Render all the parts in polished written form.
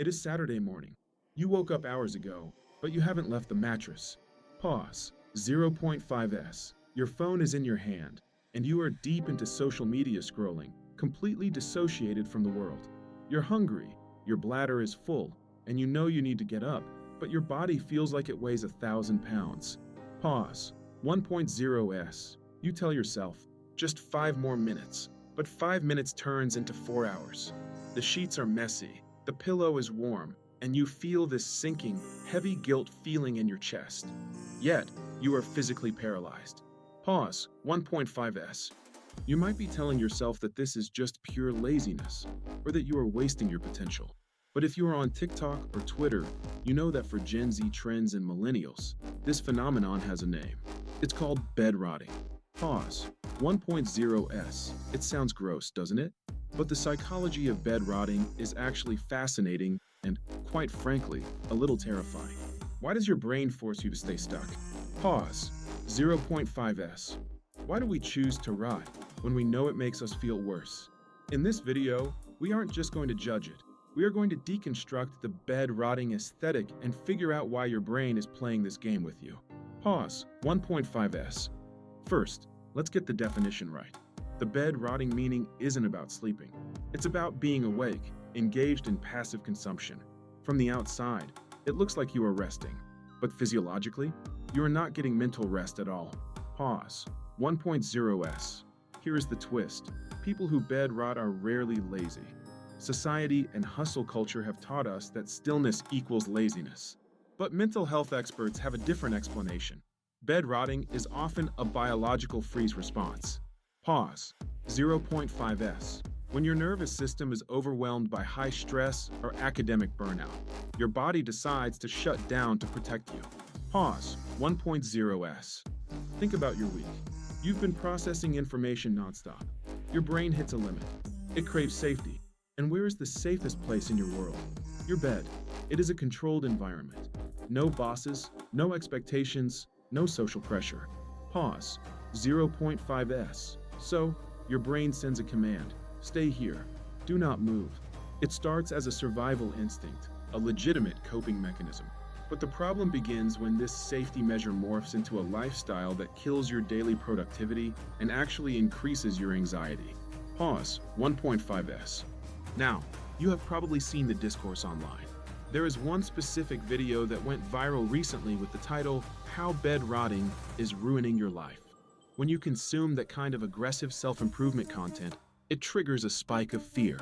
It is Saturday morning. You woke up hours ago, but you haven't left the mattress. Pause. Zero point 0.5s. Your phone is in your hand, and you are deep into social media scrolling, completely dissociated from the world. You're hungry, your bladder is full, and you know you need to get up, but your body feels like it weighs 1,000 pounds. Pause. 1.0s. You tell yourself, just 5 more minutes, but 5 minutes turns into 4 hours. The sheets are messy, the pillow is warm, and you feel this sinking, heavy guilt feeling in your chest. Yet, you are physically paralyzed. Pause. 1.5s. You might be telling yourself that this is just pure laziness, or that you are wasting your potential. But if you are on TikTok or Twitter, you know that for Gen Z trends and millennials, this phenomenon has a name. It's called bed rotting. Pause. 1.0s. It sounds gross, doesn't it? But the psychology of bed rotting is actually fascinating and, quite frankly, a little terrifying. Why does your brain force you to stay stuck? Pause. 0.5s. Why do we choose to rot when we know it makes us feel worse? In this video, we aren't just going to judge it. We are going to deconstruct the bed rotting aesthetic and figure out why your brain is playing this game with you. Pause. 1.5s. First, let's get the definition right. The bed rotting meaning isn't about sleeping. It's about being awake, engaged in passive consumption. From the outside, it looks like you are resting. But physiologically, you are not getting mental rest at all. Pause. 1.0s. Here is the twist. People who bed rot are rarely lazy. Society and hustle culture have taught us that stillness equals laziness. But mental health experts have a different explanation. Bed rotting is often a biological freeze response. Pause. 0.5s. When your nervous system is overwhelmed by high stress or academic burnout, your body decides to shut down to protect you. Pause. 1.0s. Think about your week. You've been processing information nonstop. Your brain hits a limit. It craves safety. And where is the safest place in your world? Your bed. It is a controlled environment. No bosses, no expectations, no social pressure. Pause. 0.5s. So, your brain sends a command. Stay here. Do not move. It starts as a survival instinct, a legitimate coping mechanism. But the problem begins when this safety measure morphs into a lifestyle that kills your daily productivity and actually increases your anxiety. Pause. 1.5s. Now, you have probably seen the discourse online. There is one specific video that went viral recently with the title, "How Bed Rotting is Ruining Your Life." When you consume that kind of aggressive self-improvement content, it triggers a spike of fear.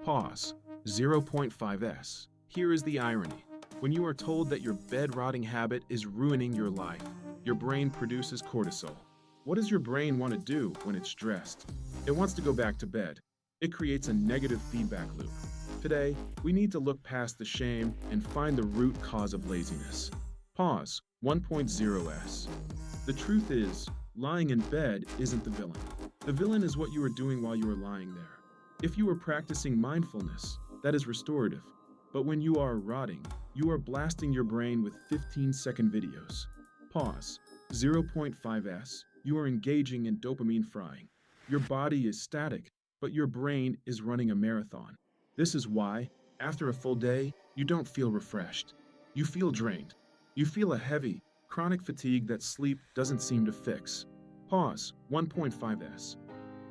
Pause. 0.5s. Here is the irony. When you are told that your bed rotting habit is ruining your life, your brain produces cortisol. What does your brain want to do when it's stressed? It wants to go back to bed. It creates a negative feedback loop. Today, we need to look past the shame and find the root cause of laziness. Pause. 1.0s. The truth is, lying in bed isn't the villain. The villain is what you are doing while you are lying there. If you are practicing mindfulness, that is restorative. But when you are rotting, you are blasting your brain with 15-second videos. Pause. 0.5s. You are engaging in dopamine frying. Your body is static, but your brain is running a marathon. This is why, after a full day, you don't feel refreshed. You feel drained. You feel a heavy, chronic fatigue that sleep doesn't seem to fix. Pause. 1.5s.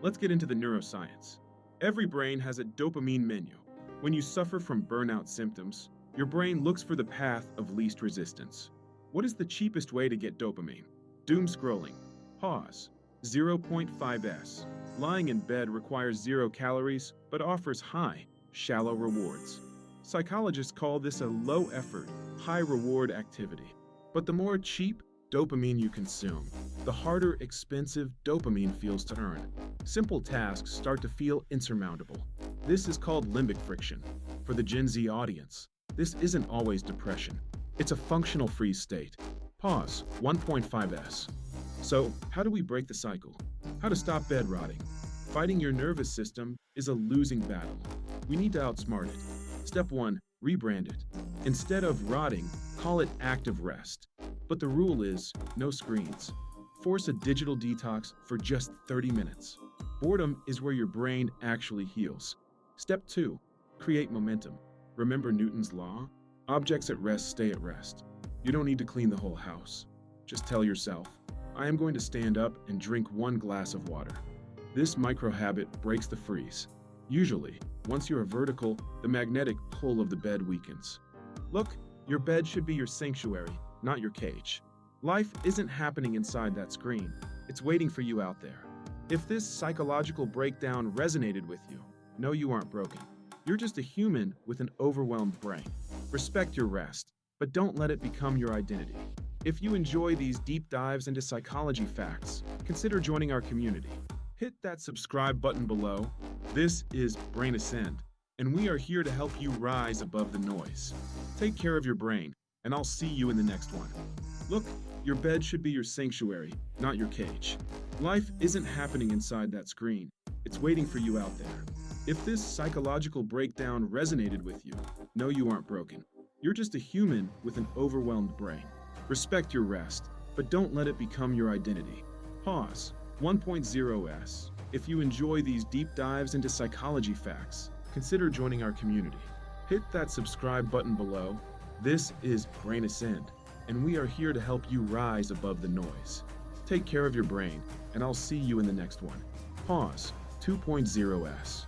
Let's get into the neuroscience. Every brain has a dopamine menu. When you suffer from burnout symptoms, your brain looks for the path of least resistance. What is the cheapest way to get dopamine? Doom scrolling. Pause. 0.5s. Lying in bed requires 0 calories, but offers high, shallow rewards. Psychologists call this a low-effort, high-reward activity. But the more cheap dopamine you consume, the harder expensive dopamine feels to earn. Simple tasks start to feel insurmountable. This is called limbic friction. For the Gen Z audience, this isn't always depression. It's a functional freeze state. Pause. 1.5s. So, how do we break the cycle? How to stop bed rotting? Fighting your nervous system is a losing battle. We need to outsmart it. Step 1. Rebrand it. Instead of rotting, call it active rest. But the rule is, no screens. Force a digital detox for just 30 minutes. Boredom is where your brain actually heals. Step 2. Create momentum. Remember Newton's law? Objects at rest stay at rest. You don't need to clean the whole house. Just tell yourself, I am going to stand up and drink 1 glass of water. This micro habit breaks the freeze. Usually, once you are vertical, the magnetic pull of the bed weakens. Look, your bed should be your sanctuary, not your cage. Life isn't happening inside that screen. It's waiting for you out there. If this psychological breakdown resonated with you, know you aren't broken. You're just a human with an overwhelmed brain. Respect your rest, but don't let it become your identity. If you enjoy these deep dives into psychology facts, consider joining our community. Hit that subscribe button below. This is BrainAscend, and we are here to help you rise above the noise. Take care of your brain, and I'll see you in the next one. Look, your bed should be your sanctuary, not your cage. Life isn't happening inside that screen. It's waiting for you out there. If this psychological breakdown resonated with you, know you aren't broken. You're just a human with an overwhelmed brain. Respect your rest, but don't let it become your identity. Pause. 1.0s. If you enjoy these deep dives into psychology facts, consider joining our community. Hit that subscribe button below. This is BrainAscend, and we are here to help you rise above the noise. Take care of your brain, and I'll see you in the next one. Pause. 2.0s.